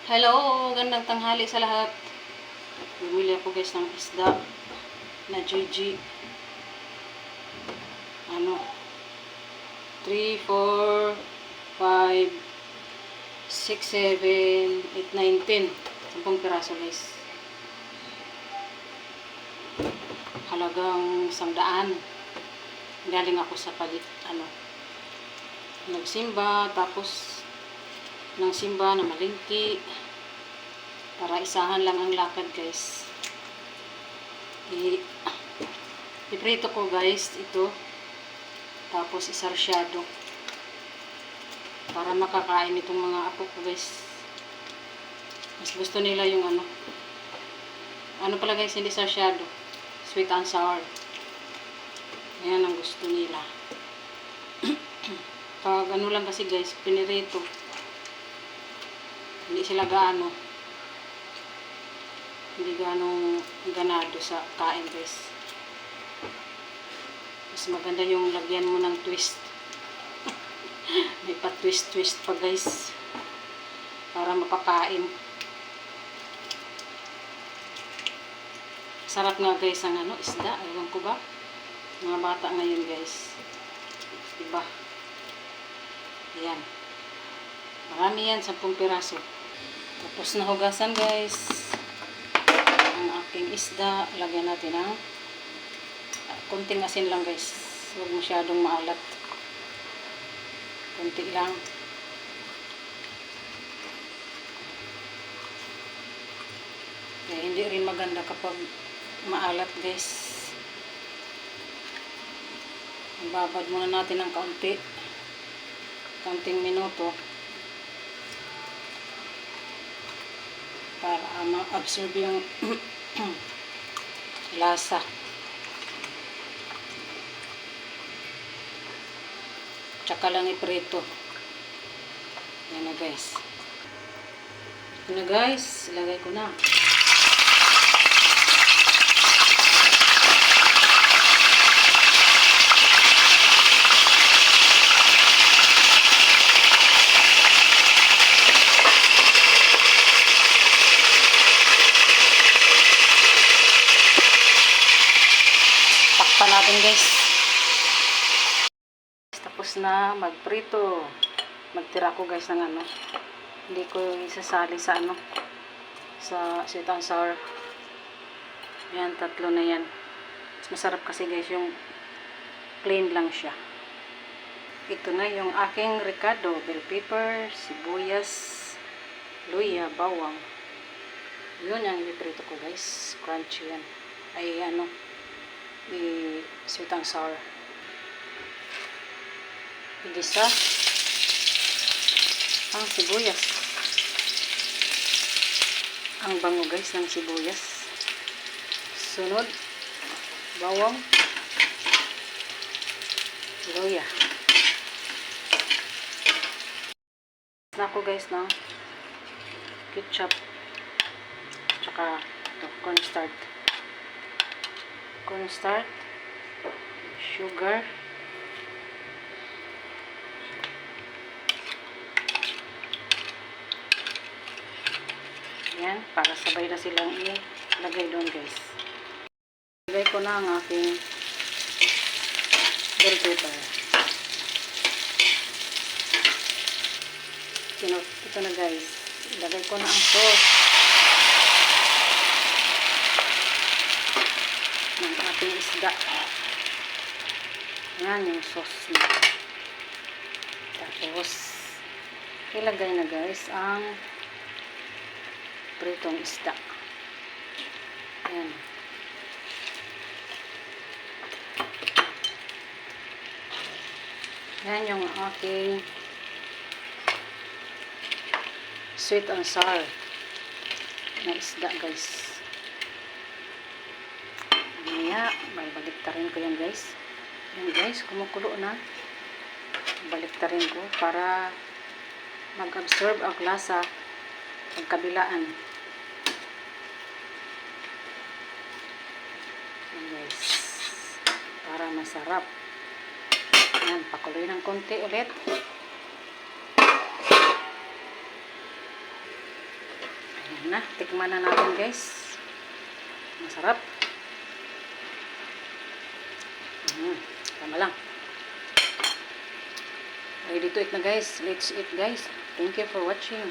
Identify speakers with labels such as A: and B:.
A: Hello, gandang tanghali sa lahat. Bumili ako guys ng isda na GG. 3, 4, 5, 6, 7, 8, 9, 10. 10 piraso guys. Halagang 100. Galing ako sa palit, nagsimba, tapos ng simba na malingki para isahan lang ang lakad guys. Iprito ko guys ito, tapos isarsyado para makakain itong mga apo ko guys. Mas gusto nila yung ano pala guys, hindi sarsyado, sweet and sour. Ayan ang gusto nila. Pag lang kasi guys, pinirito, hindi sila hindi ganado sa kain guys. Mas maganda yung lagyan mo ng twist. May pa twist pa guys para mapakain. Sarap nga guys ang isda, ewan ko ba, mga bata ngayon guys, diba? Ayan, marami yan, 10 piraso. Tapos nahugasan guys ang aking isda. Lagyan natin ng konting asin lang guys, huwag masyadong maalat, konti lang. Kaya hindi rin maganda kapag maalat guys. Babad muna natin ng kaunting minuto para ma-absorb yung lasa. Tsaka lang iprito. Yan na guys. Ito na guys, ilagay ko na. Takpan natin guys. Tapos na magprito. Magtira ko guys ng hindi ko isasali sa sa sweet and sour. Yan, 3 na yan. Mas masarap kasi guys yung plain lang siya. Ito na yung aking ricado, bell pepper, sibuyas, luya, bawang. Yun ang iprito ko guys. Crunchy yan. Ay sweet and sour. Igisa ang sibuyas. Ang bango guys ng sibuyas. Sunod, bawang, luya. Na ako guys ng ketchup tsaka cornstarch, sugar, yan, para sabay na silang ilagay doon guys. Ilagay ko na ang aking bell pepper. Ito na guys, ilagay ko na ang sauce ng ating isda. Yan yung sauce niya. Tapos ilagay na guys ang pritong isda. Yan. Yan yung aking sweet and sour na isda guys. Mamaya baliktarin ko yan guys. Yan guys, kumukulo na. Baliktarin ko para mag-absorb ang lasa ng kabilaan. Yan guys, para masarap. Yan, pakuloy ng konti ulit. Yan na, tikman na natin guys. Masarap. Tama lang. Ready to eat na guys. Let's eat guys. Thank you for watching.